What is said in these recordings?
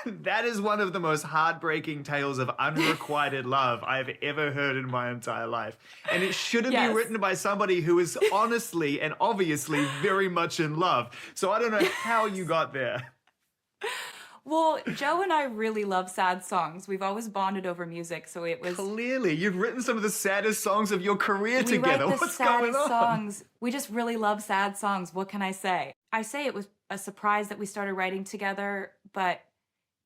That is one of the most heartbreaking tales of unrequited love I've ever heard in my entire life. And it shouldn't be Yes. written by somebody who is honestly and obviously very much in love. So I don't know how you got there. Well, Joe and I really love sad songs. We've always bonded over music, so it was. Clearly, you've written some of the saddest songs of your career We together. write the What's going saddest on? songs. We just really love sad songs. What can I say? I say it was a surprise that we started writing together, but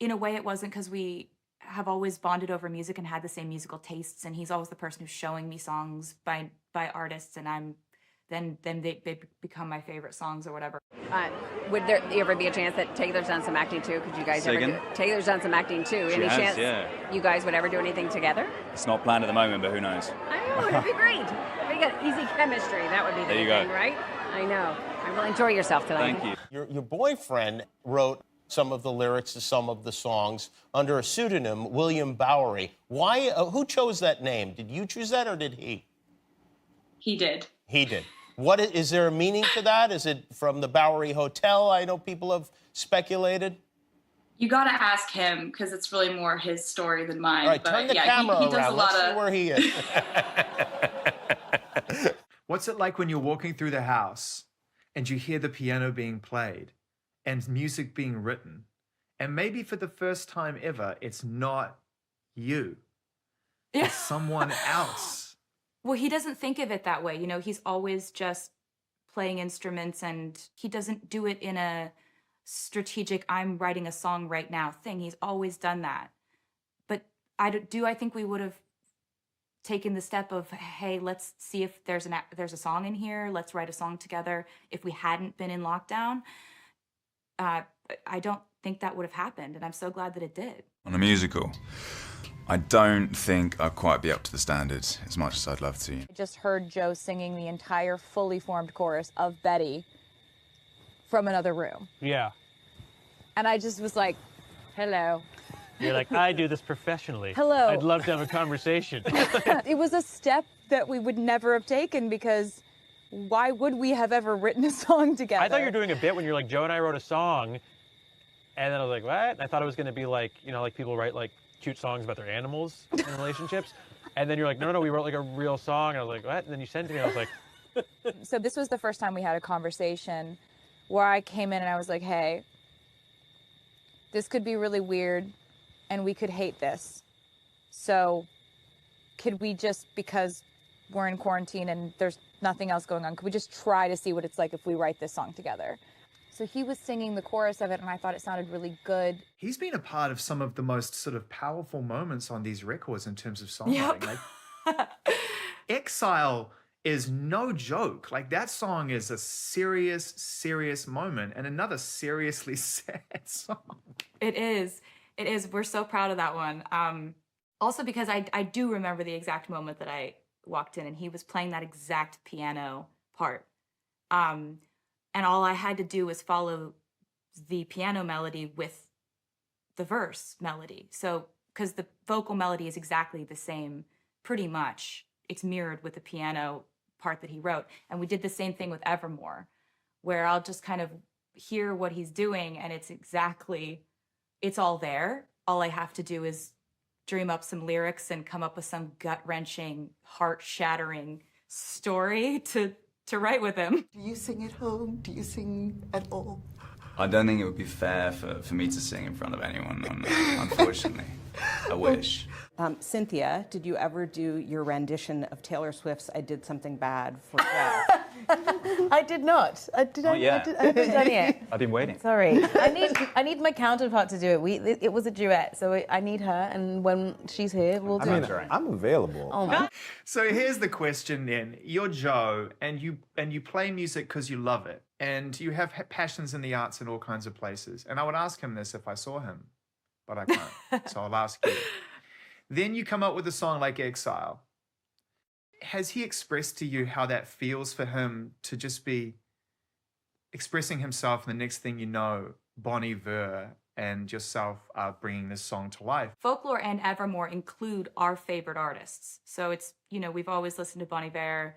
in a way it wasn't, because we have always bonded over music and had the same musical tastes, and he's always the person who's showing me songs by artists, and I'm then they become my favorite songs or whatever. Would there ever be a chance that Taylor's done some acting too? Could you guys Say ever again? do? Taylor's done some acting too. She Any has, chance yeah. you guys would ever do anything together? It's not planned at the moment, but who knows? I know, it'd be great. We got easy chemistry. That would be the There you thing, go. right? I know. I will enjoy yourself tonight. Thank you. Your boyfriend wrote some of the lyrics to some of the songs under a pseudonym, William Bowery. Why? Who chose that name? Did you choose that or did he? He did. He did. Is there a meaning to that? Is it from the Bowery Hotel? I know people have speculated. You got to ask him because it's really more his story than mine. All right, but turn the yeah, camera he does around. a lot Let's see of. where he is. What's it like when you're walking through the house and you hear the piano being played and music being written, and maybe for the first time ever, it's not you, Yeah. it's someone else. Well, he doesn't think of it that way. You know, he's always just playing instruments, and he doesn't do it in a strategic, I'm writing a song right now thing. He's always done that. But I think we would have taken the step of, hey, let's see if there's a song in here. Let's write a song together. If we hadn't been in lockdown, I don't think that would have happened. And I'm so glad that it did. On a musical, I don't think I'd quite be up to the standards as much as I'd love to. I just heard Joe singing the entire fully formed chorus of Betty from another room. Yeah. And I just was like, hello. You're like, I do this professionally. Hello. I'd love to have a conversation. It was a step that we would never have taken, because why would we have ever written a song together? I thought you were doing a bit when you're like, Joe and I wrote a song, and then I was like, what? And I thought it was going to be like, you know, like people write like cute songs about their animals in relationships. And then you're like, no, we wrote like a real song. And I was like, what? And then you sent it to me, and I was like, So this was the first time we had a conversation where I came in and I was like, hey, this could be really weird and we could hate this. So could we just, because we're in quarantine and there's nothing else going on, could we just try to see what it's like if we write this song together? So he was singing the chorus of it, and I thought it sounded really good. He's been a part of some of the most sort of powerful moments on these records in terms of songwriting. Yep. Like, Exile is no joke. Like, that song is a serious, serious moment and another seriously sad song. It is. It is. We're so proud of that one. Also because I do remember the exact moment that I walked in and he was playing that exact piano part. And all I had to do was follow the piano melody with the verse melody. So, because the vocal melody is exactly the same, pretty much. It's mirrored with the piano part that he wrote. And we did the same thing with Evermore, where I'll just kind of hear what he's doing and it's all there. All I have to do is dream up some lyrics and come up with some gut-wrenching, heart-shattering story to write with him. Do you sing at home? Do you sing at all? I don't think it would be fair for me to sing in front of anyone, unfortunately. I wish. Cynthia, did you ever do your rendition of Taylor Swift's I Did Something Bad for Joe? I did not. I haven't done it. I've been waiting. Sorry. I need my counterpart to do it. It was a duet, so I need her, and when she's here, we'll do it. I'm available. Oh my. So here's the question then. You're Joe, and you play music because you love it, and you have passions in the arts in all kinds of places. And I would ask him this if I saw him, but I can't. So I'll ask you. Then you come up with a song like Exile. Has he expressed to you how that feels for him to just be expressing himself, and the next thing you know, Bon Iver and yourself are bringing this song to life? Folklore and Evermore include our favorite artists. So it's, you know, we've always listened to Bon Iver,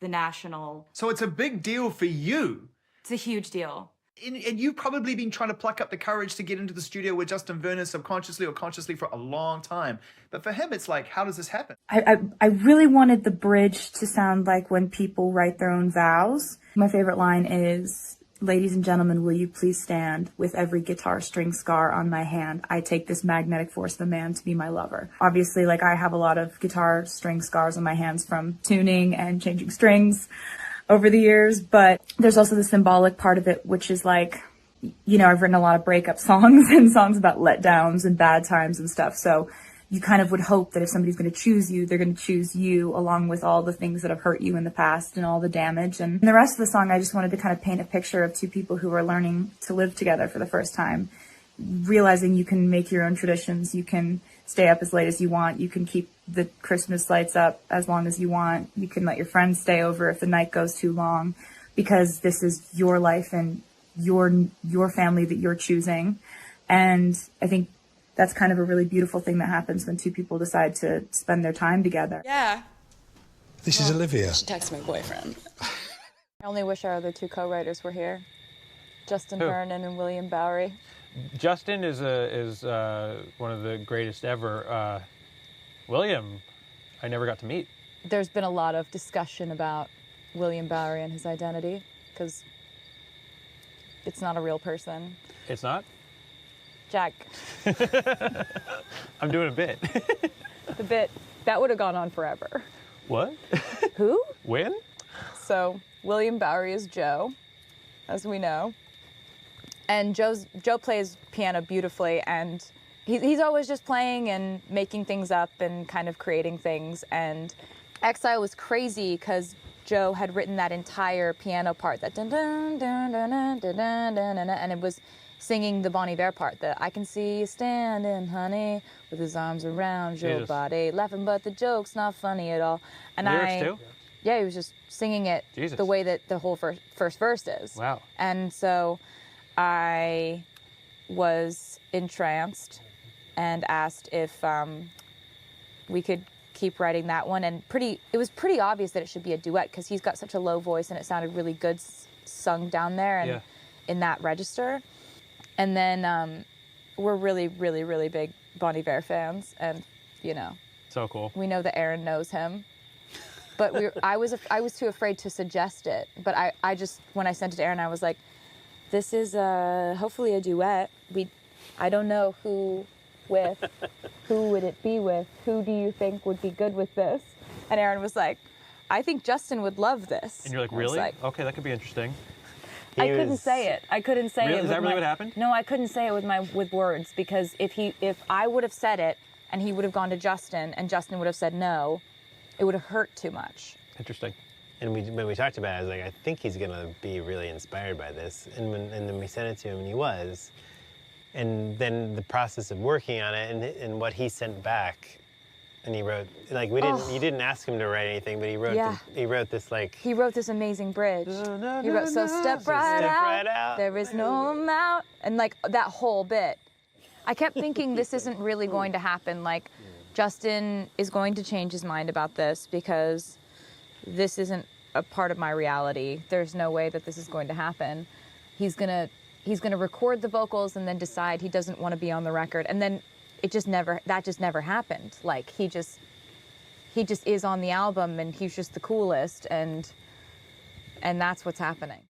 The National. So it's a big deal for you. It's a huge deal. And you've probably been trying to pluck up the courage to get into the studio with Justin Vernon subconsciously or consciously for a long time. But for him, it's like, how does this happen? I really wanted the bridge to sound like when people write their own vows. My favorite line is, "Ladies and gentlemen, will you please stand? With every guitar string scar on my hand, I take this magnetic force of a man to be my lover." Obviously, like, I have a lot of guitar string scars on my hands from tuning and changing strings over the years, but there's also the symbolic part of it, which is like, you know, I've written a lot of breakup songs and songs about letdowns and bad times and stuff. So you kind of would hope that if somebody's going to choose you, they're going to choose you along with all the things that have hurt you in the past and all the damage. And the rest of the song, I just wanted to kind of paint a picture of two people who are learning to live together for the first time, realizing you can make your own traditions, you can stay up as late as you want, you can keep the Christmas lights up as long as you want, you can let your friends stay over if the night goes too long, because this is your life and your family that you're choosing. And I think that's kind of a really beautiful thing that happens when two people decide to spend their time together. Yeah. This is Olivia. She texted my boyfriend. I only wish our other two co-writers were here. Justin Who? Vernon and William Bowery. Justin is one of the greatest ever. William, I never got to meet. There's been a lot of discussion about William Bowery and his identity, because it's not a real person. It's not? Jack, I'm doing a bit. the bit, that would have gone on forever. What? Who? When? So, William Bowery is Joe, as we know. And Joe plays piano beautifully, and he's always just playing and making things up and kind of creating things. And Exile was crazy because Joe had written that entire piano part, that dun dun dun dun dun dun dun dun, and it was singing the Bon Iver part, the "I can see you standing, honey, with his arms around your Jesus. body, laughing, but the joke's not funny at all." And Lyrics too? yeah, he was just singing it Jesus. the way that the whole first verse is. Wow. And so I was entranced and asked if we could keep writing that one. And it was pretty obvious that it should be a duet because he's got such a low voice and it sounded really good sung down there and in that register. And then we're really, really, really big Bon Iver fans, and you know, So cool. we know that Aaron knows him. But I was too afraid to suggest it. But I just, when I sent it to Aaron, I was like, this is hopefully a duet. I don't know who with, who would it be with? Who do you think would be good with this? And Aaron was like, I think Justin would love this. And you're like, I was really? like, Okay, that could be interesting. I couldn't say it. I couldn't say Really? it. Is that really what happened? No, I couldn't say it with words, because if I would have said it and he would have gone to Justin and Justin would have said no, it would have hurt too much. Interesting. And when we talked about it, I was like, I think he's gonna be really inspired by this. And then we sent it to him, and he was. And then the process of working on it, and what he sent back, and he wrote, like, you didn't ask him to write anything, but he wrote he wrote this, like, he wrote this amazing bridge. He wrote, so step right out, there is no amount, and like that whole bit. I kept thinking this isn't really going to happen. Like, Justin is going to change his mind about this because this isn't a part of my reality. There's no way that this is going to happen. He's gonna record the vocals and then decide he doesn't want to be on the record, and then that just never happened. Like, he just is on the album, and he's just the coolest, and that's what's happening.